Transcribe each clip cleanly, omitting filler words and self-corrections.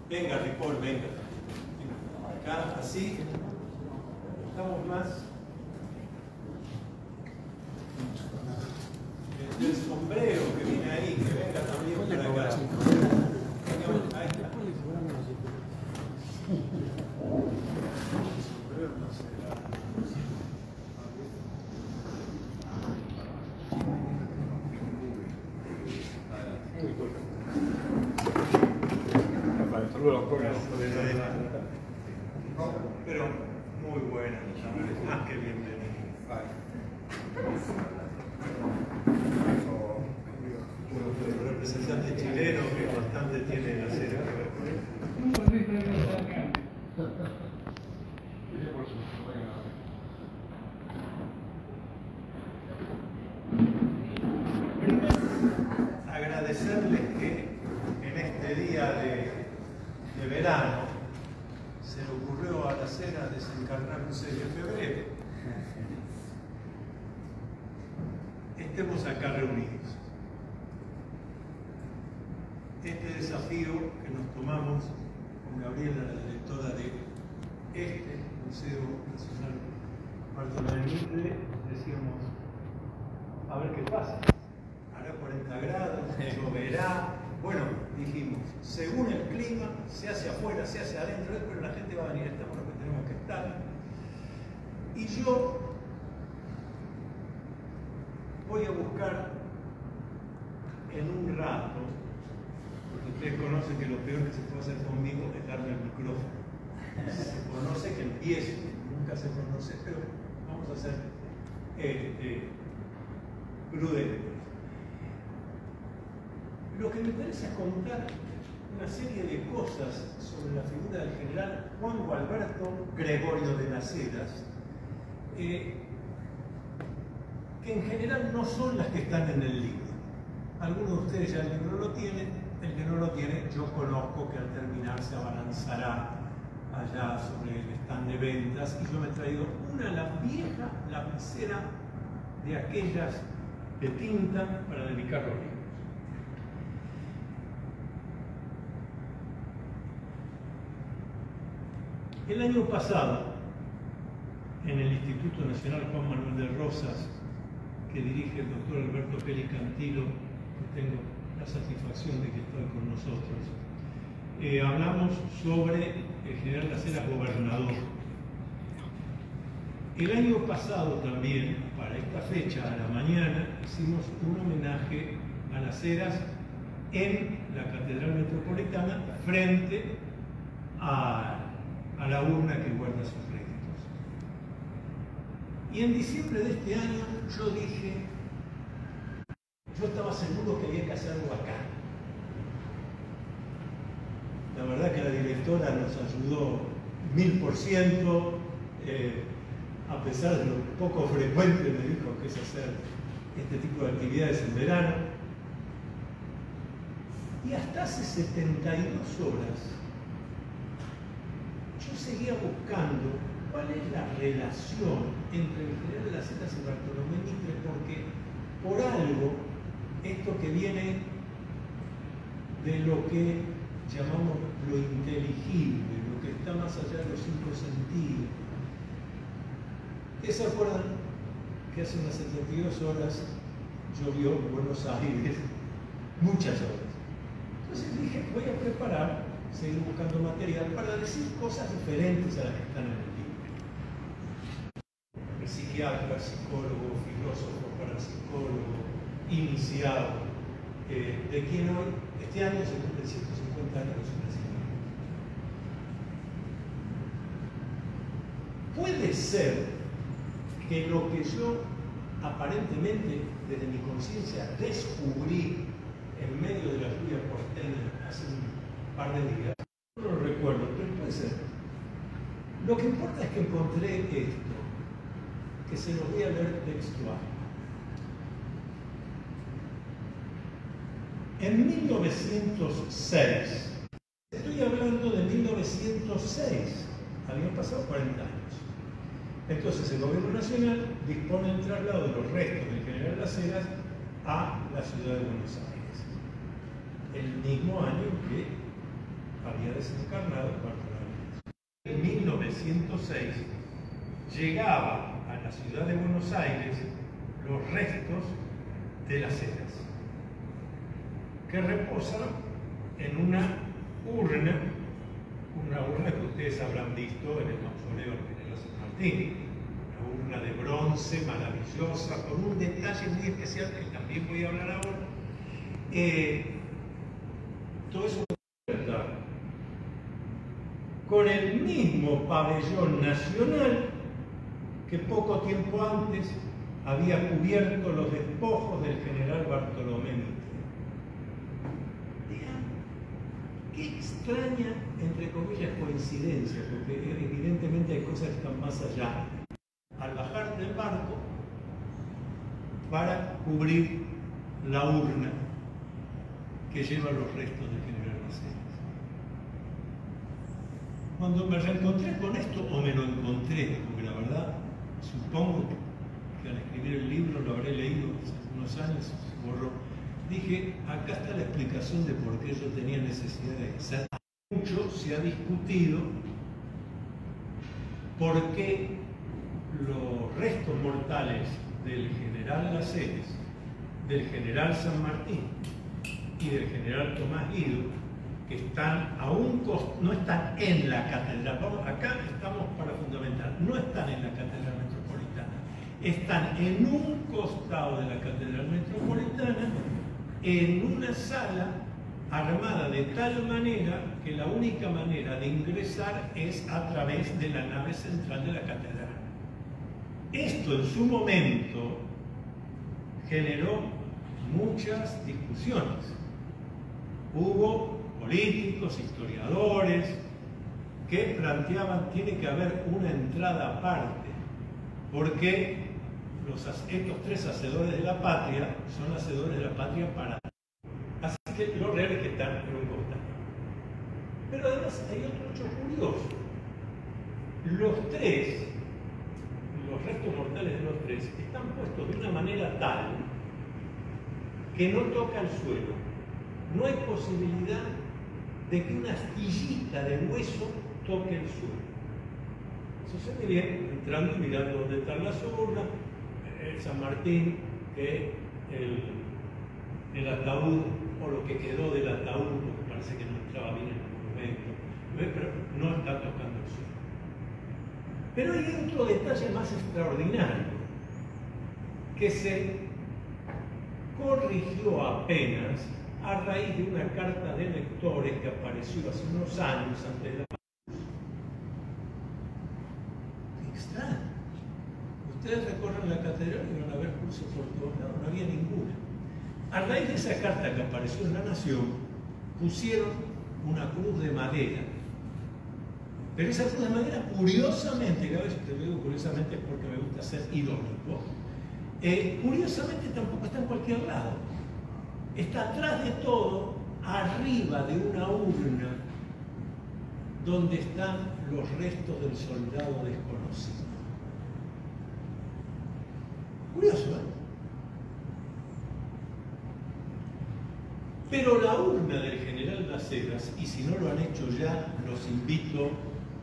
Venga, Ripoll, venga. Acá, así. Estamos más. El sombrero que viene ahí, que venga también para acá. Ahí está. El sombrero no será. Pero muy buena, más que bienvenido. El representante chileno que bastante tiene la cera que ver con él. Primero, agradecerles que en este día de verano se le ocurrió a la cera desencarnar un 6 de febrero. Estemos acá reunidos. Este desafío que nos tomamos con Gabriela, la directora de este Museo Nacional Bartolomé, decíamos, a ver qué pasa. Hará 40 grados, lloverá. Bueno, dijimos, según el clima, se hace afuera, se hace adentro, pero la gente va a venir, estamos los que tenemos que estar. Y yo voy a buscar en un rato, porque ustedes conocen que lo peor que se puede hacer conmigo es darme el micrófono. Se conoce que empiezo, nunca se conoce, pero vamos a ser prudentes. Lo que me interesa es contar una serie de cosas sobre la figura del general Juan Gualberto Gregorio de las Heras, que en general no son las que están en el libro. Algunos de ustedes ya el libro lo tienen, el que no lo tiene, yo conozco que al terminar se abalanzará allá sobre el stand de ventas, y yo me he traído una vieja lapicera de aquellas de tinta para dedicar los libros. El año pasado, en el Instituto Nacional Juan Manuel de Rosas, que dirige el doctor Alberto Pérez Cantilo, que tengo la satisfacción de que está con nosotros, hablamos sobre el general Las Heras gobernador. El año pasado también, para esta fecha, a la mañana, hicimos un homenaje a Las Heras en la Catedral Metropolitana frente a la urna que guarda sus créditos. Y en diciembre de este año yo dije, yo estaba seguro que había que hacer algo acá. La verdad que la directora nos ayudó 1000%, a pesar de lo poco frecuente, me dijo que es hacer este tipo de actividades en verano. Y hasta hace 72 horas yo seguía buscando cuál es la relación entre el general de las Heras y Bartolomé Mitre, porque por algo esto que viene de lo que llamamos lo inteligible, lo que está más allá de los 5 sentidos. ¿Qué se acuerdan que hace unas 72 horas llovió en Buenos Aires? Muchas horas. Entonces dije, voy a preparar, seguir buscando material para decir cosas diferentes a las que están en el libro. El psiquiatra, psicólogo, filósofo, parapsicólogo, iniciado, de quien hoy, este año se cumplen 150 años de su nacimiento. Puede ser que lo que yo aparentemente desde mi conciencia descubrí en medio de la lluvia porteña hace un par de días, no lo recuerdo, pero puede ser. Lo que importa es que encontré esto, que se lo voy a leer textual. En 1906, estoy hablando de 1906, habían pasado 40 años. Entonces el gobierno nacional dispone el traslado de los restos del general Las Heras a la ciudad de Buenos Aires. El mismo año que había había desencarnado Bartolomé. En 1906 llegaba a la ciudad de Buenos Aires los restos de las Heras, que reposan en una urna que ustedes habrán visto en el mausoleo del general San Martín, una urna de bronce maravillosa, con un detalle muy especial que también voy a hablar ahora. Todo eso con el mismo pabellón nacional que poco tiempo antes había cubierto los despojos del general Bartolomé Mitre. Vean, qué extraña, entre comillas, coincidencia, porque evidentemente hay cosas que están más allá. Al bajar del barco para cubrir la urna que lleva los restos del general Las Heras. Cuando me reencontré con esto, o me lo encontré, porque la verdad, supongo que al escribir el libro lo habré leído hace unos años, se borró, dije, acá está la explicación de por qué yo tenía necesidad de hacer. Mucho se ha discutido por qué los restos mortales del general Las Heras, del general San Martín y del general Tomás Guido, que están no están en la catedral. Acá estamos para fundamentar, no están en la catedral metropolitana, están en un costado de la catedral metropolitana, en una sala armada de tal manera que la única manera de ingresar es a través de la nave central de la catedral. Esto en su momento generó muchas discusiones. Hubo políticos, historiadores, que planteaban que tiene que haber una entrada aparte, porque estos tres hacedores de la patria son hacedores de la patria para. Así que lo real es que están en un costado. Pero además hay otro hecho curioso. Los restos mortales de los tres están puestos de una manera tal que no toca el suelo. No hay posibilidad de que una astillita de hueso toque el suelo. Eso se ve bien entrando y mirando dónde están las urnas, San Martín, que el ataúd, o lo que quedó del ataúd, porque parece que no entraba bien en el monumento, pero no está tocando el suelo. Pero hay otro detalle más extraordinario, que se corrigió apenas a raíz de una carta de lectores que apareció hace unos años antes de la cruz. Extraño. Ustedes recorren la catedral y van a ver cruces por todos lados, no había ninguna. A raíz de esa carta que apareció en La Nación, pusieron una cruz de madera. Pero esa cruz de madera, curiosamente, cada vez que te digo curiosamente es porque me gusta ser irónico, curiosamente tampoco está en cualquier lado. Está atrás de todo, arriba de una urna, donde están los restos del soldado desconocido. Curioso, ¿eh? Pero la urna del general Las Heras, y si no lo han hecho ya, los invito,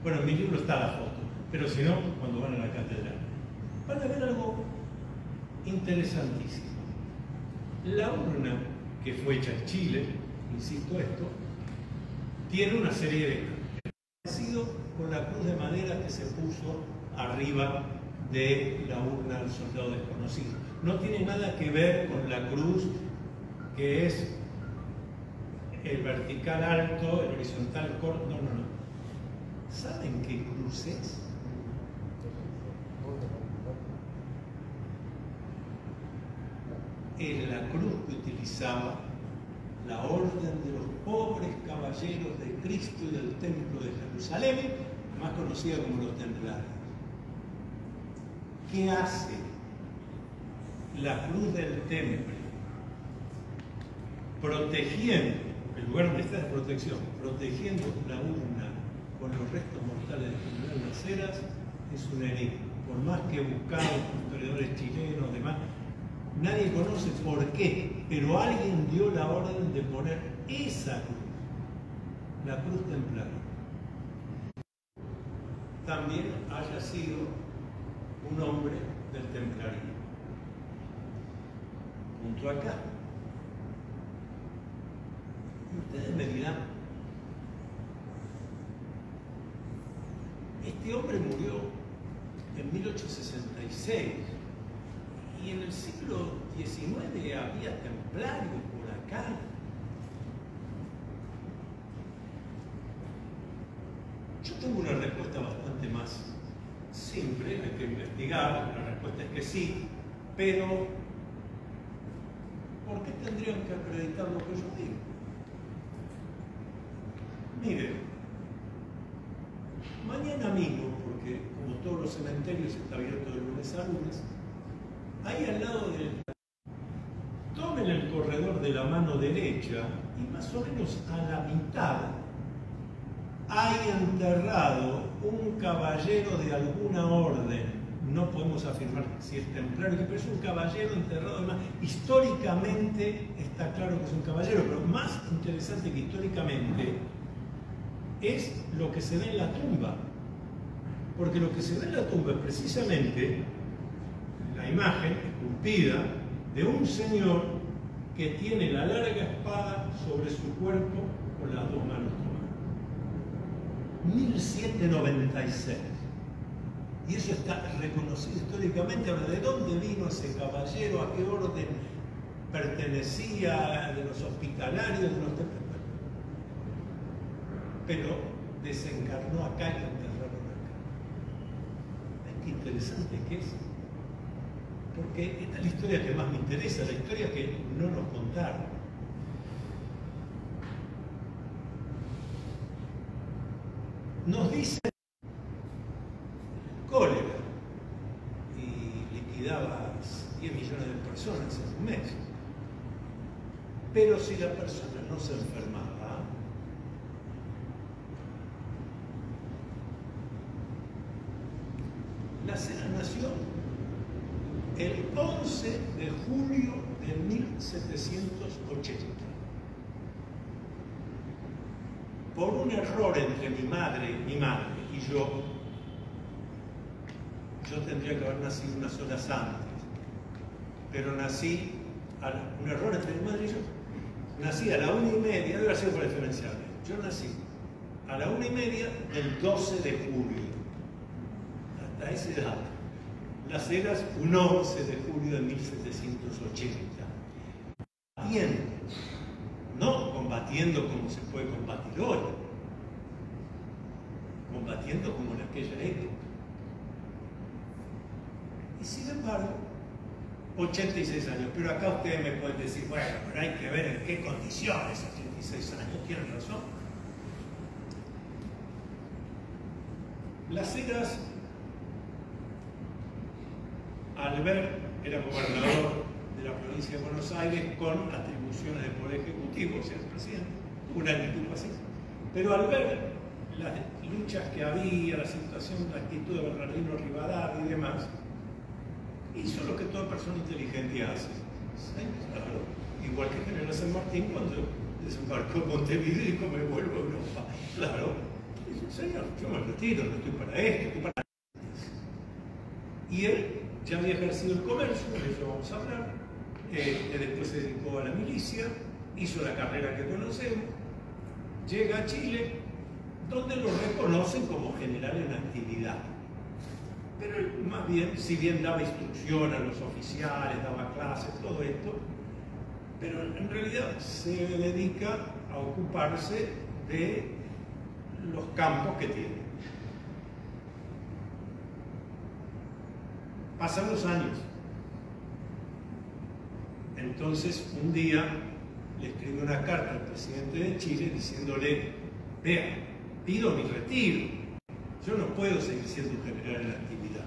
bueno, en mi libro está la foto, pero si no, cuando van a la catedral, van a ver algo interesantísimo. La urna, que fue hecha en Chile, insisto esto, tiene una serie de parecido con la cruz de madera que se puso arriba de la urna del soldado desconocido. No tiene nada que ver con la cruz que es el vertical alto, el horizontal corto, no. ¿Saben qué cruz es? Es la cruz que utilizaba la Orden de los Pobres Caballeros de Cristo y del Templo de Jerusalén, más conocida como los Templarios. ¿Qué hace la cruz del Temple? Protegiendo, el lugar donde está de protección, protegiendo la urna con los restos mortales del general Las Heras, es un enigma. Por más que buscamos historiadores chilenos, demás, nadie conoce por qué, pero alguien dio la orden de poner esa cruz la cruz templaria también haya sido un hombre del templarismo. Junto acá. Y ustedes me dirán, este hombre murió en 1866 y en el siglo XIX había templarios por acá. Yo tengo una respuesta bastante más simple, hay que investigar, la respuesta es que sí, pero ¿por qué tendrían que acreditar lo que yo digo? Miren, mañana mismo, porque como todos los cementerios está abierto de lunes a lunes, ahí al lado del... Tomen el corredor de la mano derecha y más o menos a la mitad hay enterrado un caballero de alguna orden. No podemos afirmar si es templario, pero es un caballero enterrado. Además, históricamente está claro que es un caballero, pero más interesante que históricamente es lo que se ve en la tumba. Porque lo que se ve en la tumba es precisamente la imagen esculpida de un señor que tiene la larga espada sobre su cuerpo con las dos manos tomadas. 1796. Y eso está reconocido históricamente. Ahora, ¿de dónde vino ese caballero? ¿A qué orden pertenecía? ¿De los hospitalarios? ¿De los... Pero desencarnó acá y lo enterraron acá. ¿Ven qué interesante que es? Porque esta es la historia que más me interesa, la historia que no nos contaron. Nos dice cólera y liquidaba 10 millones de personas en un mes. Pero si la persona no se enfermaba, la cera nació el 11 de julio de 1780. Por un error entre mi madre y yo tendría que haber nacido unas horas antes, pero nací, un error entre mi madre y yo, nací a la 1:30, debe haber sido por diferencial, yo nací a la 1:30 del 12 de julio, hasta esa edad. Las eras un 11 de julio de 1780. Bien, no combatiendo como se puede combatir hoy, combatiendo como en aquella época. Y sin embargo, 86 años, pero acá ustedes me pueden decir, bueno, pero hay que ver en qué condiciones 86 años, tienen razón. Las Heras, Albert era gobernador de la provincia de Buenos Aires con atribuciones de poder ejecutivo, o sea, el presidente, una actitud así. Pero al ver las luchas que había, la situación, la actitud de Bernardino Rivadavia y demás, hizo lo que toda persona inteligente hace. ¿Sí? Claro. Igual que General San Martín cuando desembarcó en Montevideo y dijo, me vuelvo a Europa. Claro. Dice, señor, yo me retiro, no estoy para esto, estoy para esto. Y él ya había ejercido el comercio, de eso vamos a hablar, después se dedicó a la milicia, hizo la carrera que conocemos, llega a Chile, donde lo reconocen como general en actividad. Pero él, más bien, si bien daba instrucción a los oficiales, daba clases, todo esto, pero en realidad se dedica a ocuparse de los campos que tiene. Pasan los años. Entonces, un día le escribe una carta al presidente de Chile diciéndole, vea, pido mi retiro. Yo no puedo seguir siendo un general en actividad.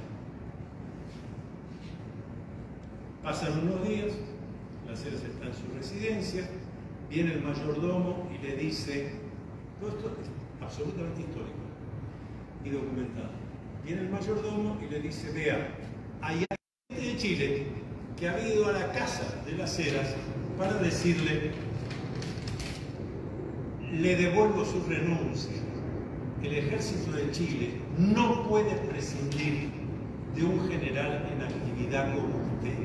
Pasan unos días, Las Heras está en su residencia, viene el mayordomo y le dice, todo esto es absolutamente histórico y documentado. Viene el mayordomo y le dice, vea, hay gente de Chile que ha ido a la casa de Las Heras para decirle, le devuelvo su renuncia. El ejército de Chile no puede prescindir de un general en actividad como usted.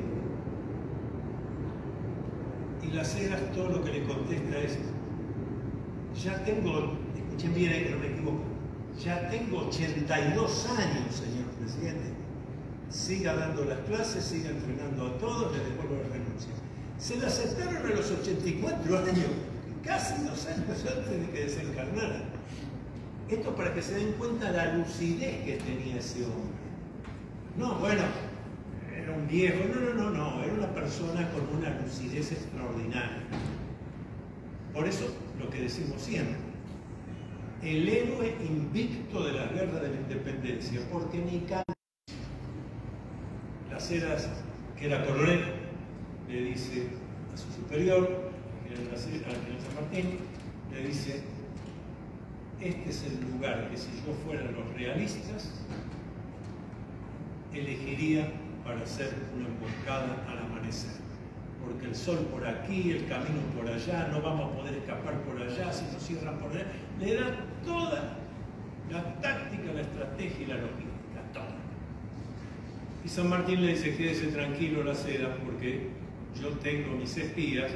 Y Las Heras todo lo que le contesta es: ya tengo, escuchen bien ahí que no me equivoco, ya tengo 82 años, señor presidente. Siga dando las clases, siga entrenando a todos, le devuelvo la renuncia. Se la aceptaron a los 84 años, casi 2 años antes de que desencarnara. Esto para que se den cuenta la lucidez que tenía ese hombre. No, bueno, era un viejo, no, era una persona con una lucidez extraordinaria. Por eso, lo que decimos siempre, el héroe invicto de la guerra de la independencia, porque ni cambia. Las Heras, que era coronel, le dice a su superior, que era al general San Martín, le dice: este es el lugar que si yo fuera los realistas, elegiría para hacer una emboscada al amanecer. Porque el sol por aquí, el camino por allá, no vamos a poder escapar por allá, si nos cierran por allá. Le da toda la táctica, la estrategia y la logística, toda. Y San Martín le dice: quédese tranquilo, Las Heras, porque yo tengo mis espías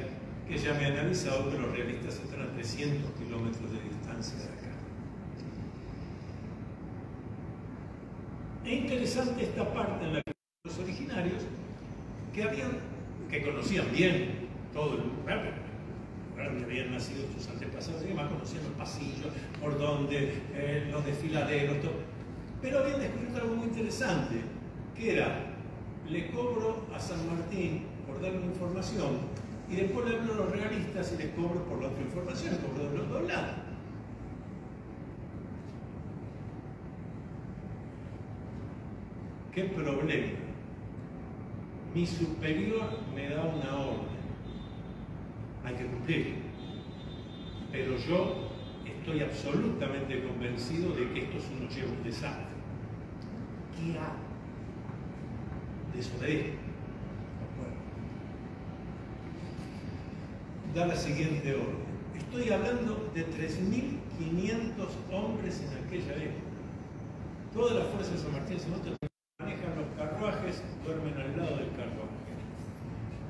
que ya me han avisado que los realistas están a 300 kilómetros de distancia de acá. Es interesante esta parte en la que los originarios, que conocían bien todo el lugar, donde habían nacido sus antepasados y demás, conocían los pasillos, por donde, los desfiladeros, todo, pero habían descubierto algo muy interesante, que era: le cobro a San Martín por darle información y después le hablo a los realistas y les cobro por la otra información, le cobro de los dos lados. ¿Qué problema? Mi superior me da una orden, hay que cumplir, pero yo estoy absolutamente convencido de que esto se nos lleva un desastre. ¿Qué hago? Desobedezco. Bueno, da la siguiente orden. Estoy hablando de 3.500 hombres en aquella época. Todas las fuerzas de San Martín se notan. Manejan los carruajes, duermen al lado del carruaje.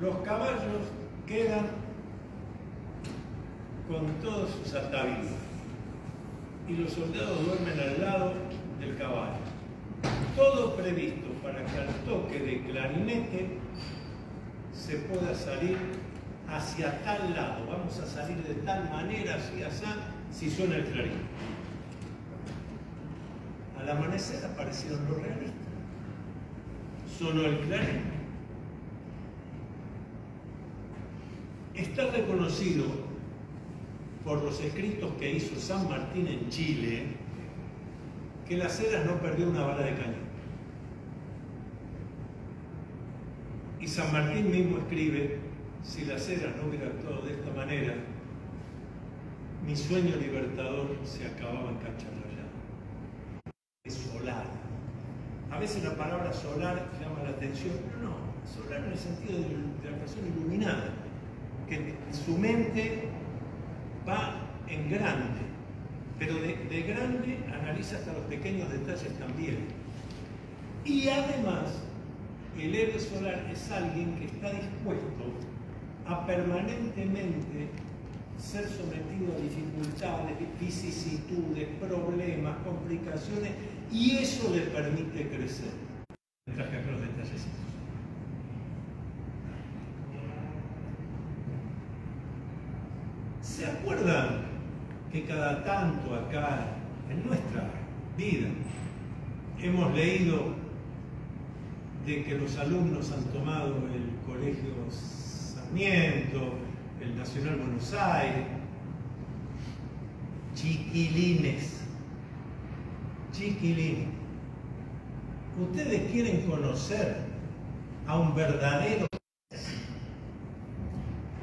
Los caballos quedan con todos sus atavíos y los soldados duermen al lado del caballo. Todo previsto para que al toque de clarinete se pueda salir hacia tal lado. Vamos a salir de tal manera, así, así, si suena el clarín. Al amanecer aparecieron los realistas. Sonó el clarín. Está reconocido por los escritos que hizo San Martín en Chile que Las Heras no perdió una bala de cañón. Y San Martín mismo escribe: si Las Heras no hubiera actuado de esta manera, mi sueño libertador se acababa en cancha rayada. Es solar. A veces la palabra solar llama la atención, pero no, solar en el sentido de la persona iluminada, que su mente va en grande, pero de grande analiza hasta los pequeños detalles también. Y además, el héroe solar es alguien que está dispuesto a permanentemente ser sometido a dificultades, vicisitudes, problemas, complicaciones, y eso le permite crecer. Traje acá los detalles. ¿Se acuerdan que cada tanto acá, en nuestra vida, hemos leído de que los alumnos han tomado el Colegio Sarmiento, el Nacional Buenos Aires? Chiquilines, chiquilines, ustedes quieren conocer a un verdadero.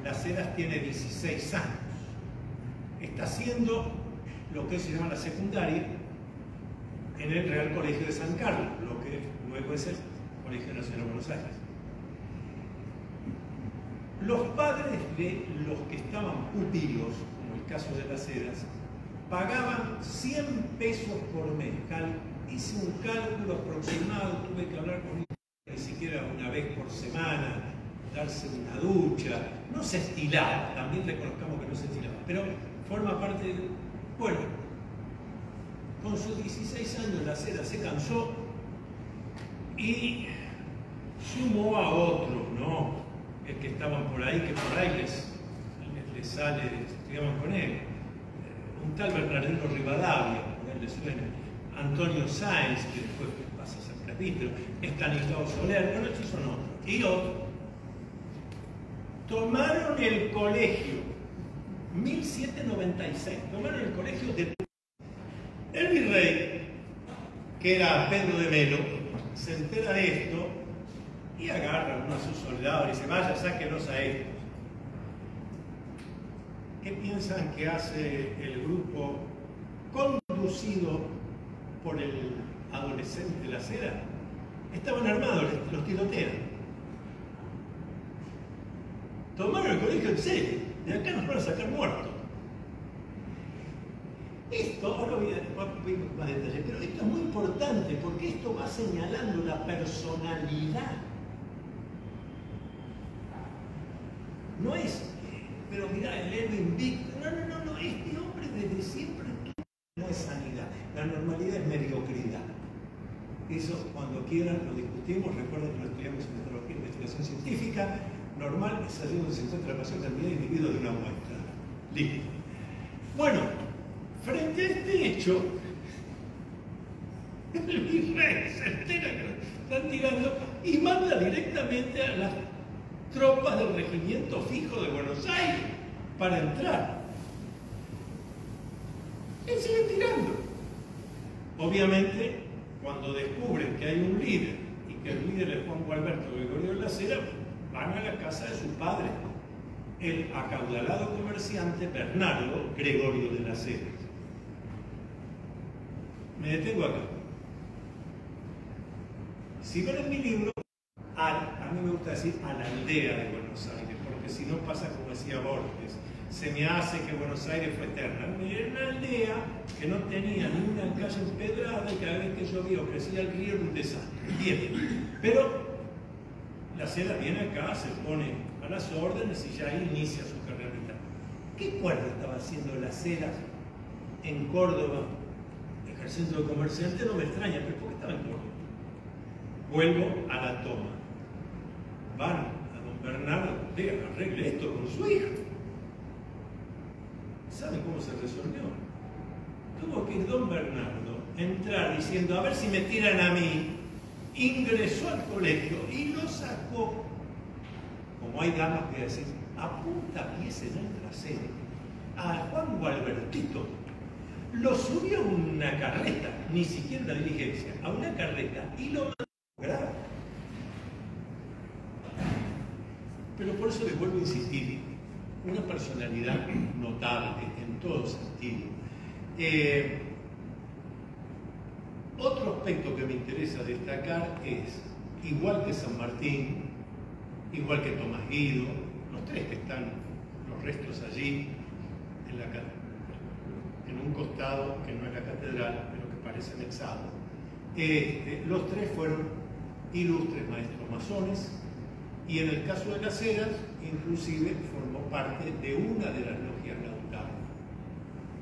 Las Heras tiene 16 años, está haciendo lo que se llama la secundaria en el Real Colegio de San Carlos, lo que luego es el Colegio Nacional de Buenos Aires. Los padres de los que estaban pupilos, como el caso de Las Heras, pagaban 100 pesos por mes. Hice un cálculo aproximado, tuve que hablar con ni siquiera una vez por semana, darse una ducha. No se estilaba, también reconozcamos que no se estilaba, pero forma parte de... Bueno, con sus 16 años Las Heras se cansó y sumó a otros, ¿no? El que estaban por ahí, que por ahí les sale, estudiaban con él. Un tal Bernardino Rivadavia, por él le suena. Antonio Sáenz, que después pasa a ser presbítero. Estanislao Soler, bueno, estos son otros. Y otros. Tomaron el colegio, 1796, tomaron el colegio de... El virrey, que era Pedro de Melo, se entera de esto y agarra a uno de sus soldados y dice, vaya, sáquenos a estos. ¿Qué piensan que hace el grupo conducido por el adolescente de Las Heras? Estaban armados, los tirotean. Tomaron el colegio en serio, de acá nos van a sacar muertos. Esto, ahora voy a más detalle, pero esto es muy importante porque esto va señalando la personalidad. No es, pero mirá, el héroe invicto. No, este hombre desde siempre no es sanidad. La normalidad es mediocridad. Eso, cuando quieran, lo discutimos. Recuerden que lo estudiamos en metodología de investigación científica. Normal es salir donde se encuentra la pasión del individuo de una muestra. Listo. Bueno, frente a este hecho, el virrey se entera que están tirando y manda directamente a las tropas del regimiento fijo de Buenos Aires para entrar. Él sigue tirando. Obviamente, cuando descubren que hay un líder y que el líder es Juan Gualberto Gregorio de Las Heras, van a la casa de su padre, el acaudalado comerciante Bernardo Gregorio de Las Heras. Me detengo acá. Si ven en mi libro, a mí me gusta decir a la aldea de Buenos Aires, porque si no pasa como decía Borges, se me hace que Buenos Aires fue eterna. Era una aldea que no tenía ni una calle empedrada y cada vez que llovía o crecía el río era un desastre. Bien, pero Las Heras viene acá, se pone a las órdenes y ya ahí inicia su carrera militar. ¿Qué cuerda estaba haciendo Las Heras en Córdoba, ejerciendo de comerciante? No me extraña, pero ¿por qué estaba en Córdoba? Vuelvo a la toma. Van a don Bernardo, digan, arregle esto con su hijo. ¿Saben cómo se resolvió? Tuvo que ir don Bernardo entrar diciendo, a ver si me tiran a mí. Ingresó al colegio y lo sacó, como hay damas que dicen, a puntapiés en el trasero, a Juan Gualbertito. Lo subió a una carreta, ni siquiera una diligencia, a una carreta y lo mandó a lograr. Pero por eso les vuelvo a insistir, una personalidad notable en todo sentido. Otro aspecto que me interesa destacar es, igual que San Martín, igual que Tomás Guido, los tres que están, los restos allí, en un costado que no es la catedral, pero que parece anexado, los tres fueron ilustres maestros masones, y en el caso de Las Heras, inclusive formó parte de una de las logias Lautaro.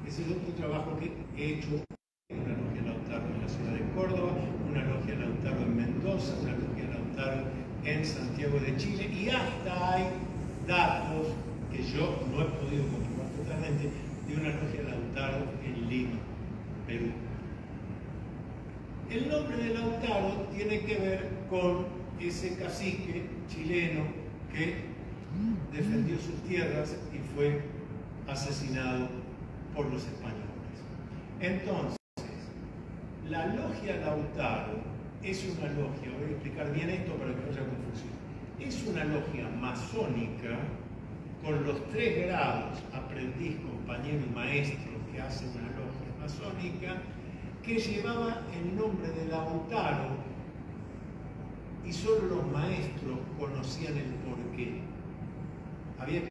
Ese es otro trabajo que he hecho. Una logia Lautaro en la ciudad de Córdoba, una logia Lautaro en Mendoza, una logia Lautaro en Santiago de Chile, y hasta hay datos que yo no he podido comprobar totalmente de una logia Lautaro en Lima, Perú. El nombre de Lautaro tiene que ver con ese cacique chileno que defendió sus tierras y fue asesinado por los españoles. Entonces, la logia Lautaro es una logia, voy a explicar bien esto para que no haya confusión, es una logia masónica con los 3 grados, aprendiz, compañero y maestro, que hacen una logia masónica, que llevaba el nombre de Lautaro y solo los maestros conocían el porqué. Había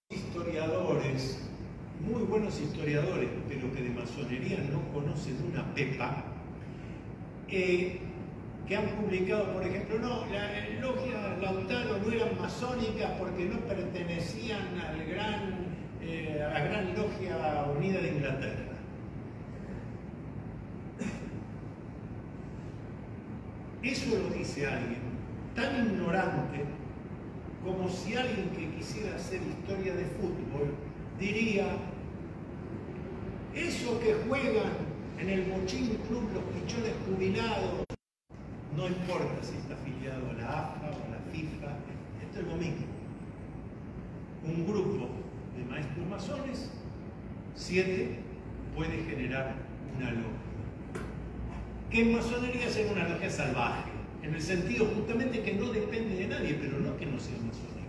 historiadores muy buenos buenos historiadores, pero que de masonería no conocen una pepa, que han publicado, por ejemplo, no, la logia Lautaro no eran masónicas porque no pertenecían a la gran logia unida de Inglaterra. Eso lo dice alguien tan ignorante como si alguien que quisiera hacer historia de fútbol diría: eso que juegan en el Bochín Club los pichones jubilados, no importa si está afiliado a la AFA o a la FIFA, esto es lo mismo. Un grupo de maestros masones, 7, puede generar una logia. Que en masonería sea una logia salvaje, en el sentido justamente que no depende de nadie, pero no que no sea masónica.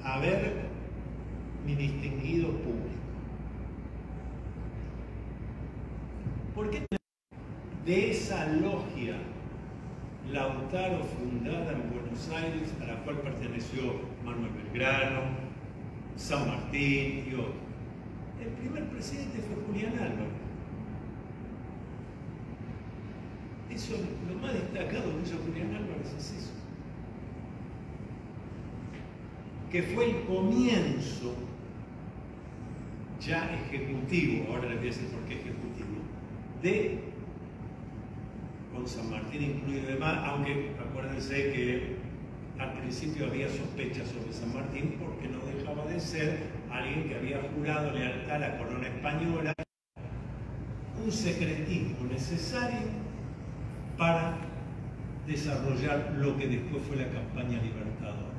A ver, mi distinguido público, ¿por qué de esa logia Lautaro fundada en Buenos Aires, a la cual perteneció Manuel Belgrano, San Martín y otros, el primer presidente fue Julián Álvarez? Eso, lo más destacado que hizo Julián Álvarez es eso, que fue el comienzo ya ejecutivo, ahora les voy a decir por qué ejecutivo, con San Martín incluido y demás, aunque acuérdense que al principio había sospechas sobre San Martín porque no dejaba de ser alguien que había jurado lealtad a la corona española, un secretismo necesario para desarrollar lo que después fue la campaña libertadora.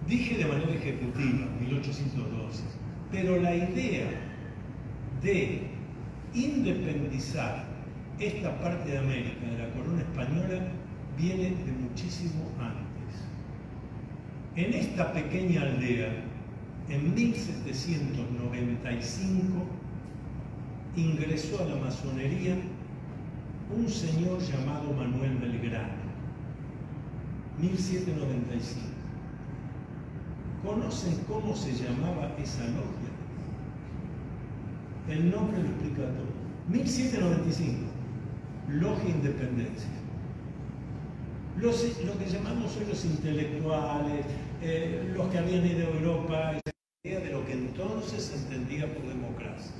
Dije de manera ejecutiva, 1812, pero la idea de independizar esta parte de América de la corona española viene de muchísimo antes. En esta pequeña aldea, en 1795, ingresó a la masonería un señor llamado Manuel Belgrano. 1795. ¿Conocen cómo se llamaba esa logia? El nombre lo explica todo. 1795, Logia Independencia. Lo que llamamos hoy los intelectuales, los que habían ido a Europa, de lo que entonces se entendía por democracia.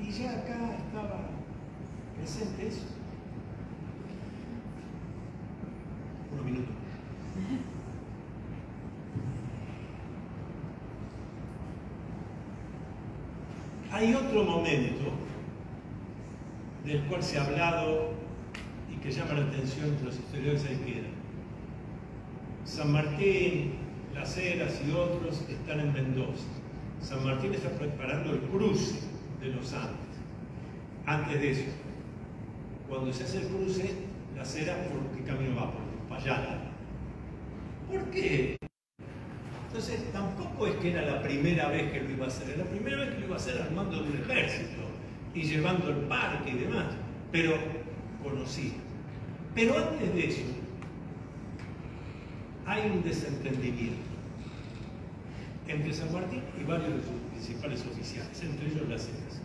Y ya acá estaba presente eso. Unos minutos. Hay otro momento del cual se ha hablado y que llama la atención entre los historiadores de que San Martín, Las Heras y otros están en Mendoza. San Martín está preparando el cruce de los Andes. Antes de eso, cuando se hace el cruce, Las Heras, ¿por qué camino va? Por Payala. ¿Por qué? Entonces, tampoco es que era la primera vez que lo iba a hacer, era la primera vez que lo iba a hacer armando un ejército y llevando el parque y demás, pero conocía. Pero antes de eso, hay un desentendimiento entre San Martín y varios de sus principales oficiales, entre ellos Las Heras.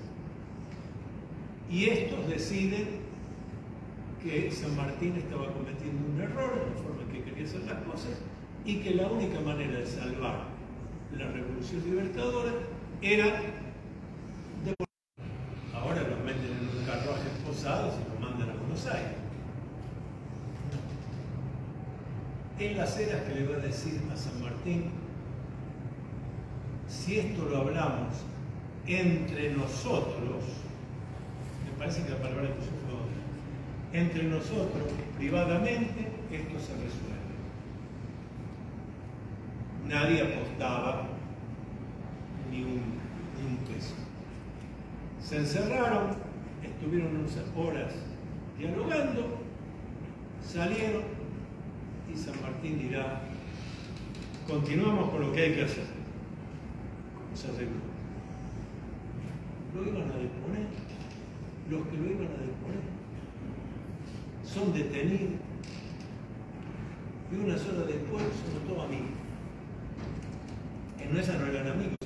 Y estos deciden que San Martín estaba cometiendo un error en la forma en que quería hacer las cosas, y que la única manera de salvar la revolución libertadora era ahora los meten en un carruaje posado y los mandan a Buenos Aires. En Las Heras que le va a decir a San Martín: si esto lo hablamos entre nosotros, me parece que la palabra que usó fue otra, entre nosotros, privadamente, esto se resuelve. Nadie apostaba ni un peso. Se encerraron, estuvieron unas horas dialogando, salieron y San Martín dirá: continuamos con lo que hay que hacer. ¿Cómo se arregló? Lo iban a deponer, los que lo iban a deponer son detenidos y unas horas después somos todos amigos. En esa no eran amigos,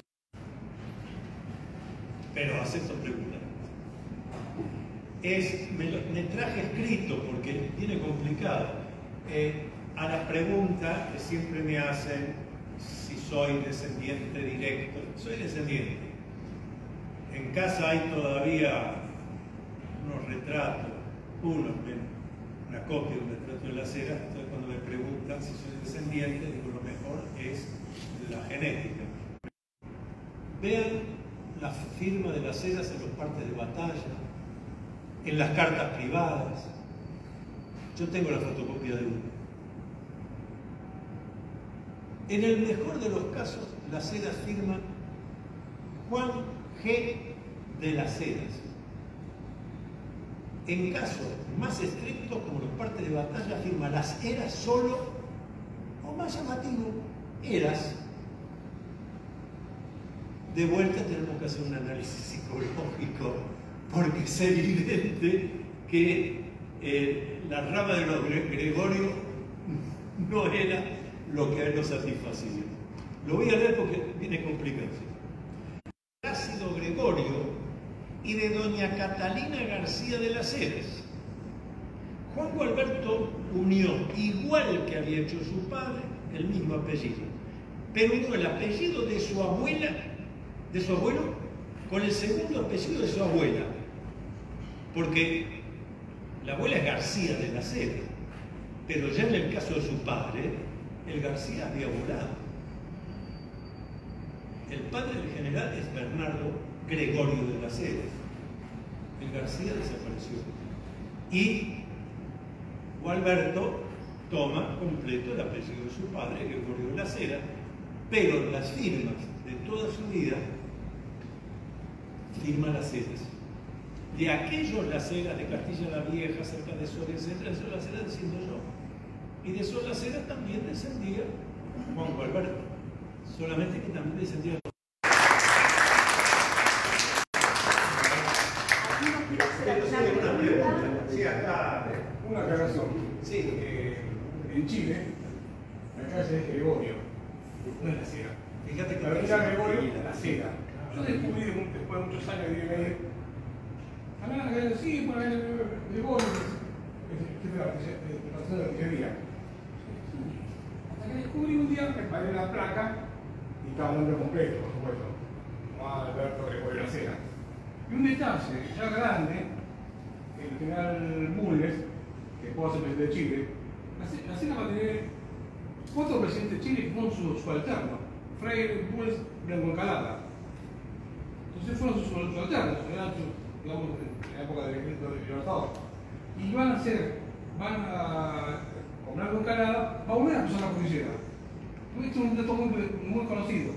pero acepto preguntar. Me traje escrito porque viene complicado a las preguntas que siempre me hacen si soy descendiente directo. Soy descendiente. En casa hay todavía unos retratos, una copia de un retrato de Las Heras. Entonces cuando me preguntan si soy descendiente, digo lo mejor es la genética. Vean la firma de Las Heras en los partes de batalla, en las cartas privadas. Yo tengo la fotocopia de una. En el mejor de los casos, Las Heras firma Juan G. de Las Heras. En casos más estrictos, como los partes de batalla, firma Las Heras solo, o más llamativo, Heras. De vuelta tenemos que hacer un análisis psicológico, porque es evidente que la rama de los Gregorio no era lo que a él lo satisfacía. Lo voy a leer porque viene complicado. Plácido Gregorio y de doña Catalina García de Las Heras. Juan Gualberto unió, igual que había hecho su padre, el mismo apellido, pero unió el apellido de su abuela, de su abuelo, con el segundo apellido de su abuela, porque la abuela es García de Las Heras, pero ya en el caso de su padre, el García había volado. El padre del general es Bernardo Gregorio de Las Heras. El García desapareció. Y Gualberto toma completo el apellido de su padre, Gregorio de Las Heras, pero las firmas de toda su vida firma Las Heras. De aquellos Las Heras de Castilla la Vieja, cerca de Soria, etc., de Las Heras desciendo yo. Y de esos Las Heras también descendía Juan Gualberto, solamente que también descendía. Una pregunta. Sí, acá. Una aclaración. Sí. En Chile, la calle es Gregorio, no es Las Heras. Fíjate que la avenida Gregorio es Las Heras. Yo descubrí después de muchos años de vivir ahí. Acá, sí, por ahí Gregorio, que es la artillería. Hasta que descubrí un día, me paré la placa y estaba el nombre completo, por supuesto. Juan Alberto Gregorio Las Heras. Y un detalle ya grande, el general Bulnes, que puede ser presidente de Chile, Las Heras va a tener 4 presidentes de Chile que fueron su alterno: Freire, Bulnes, Blanco Encalada. Entonces fueron sus alternos, digamos, en la época del Libertador. Y van a, con Blanco Encalada, va a volver a empezar la cordillera. Esto es un dato muy conocido.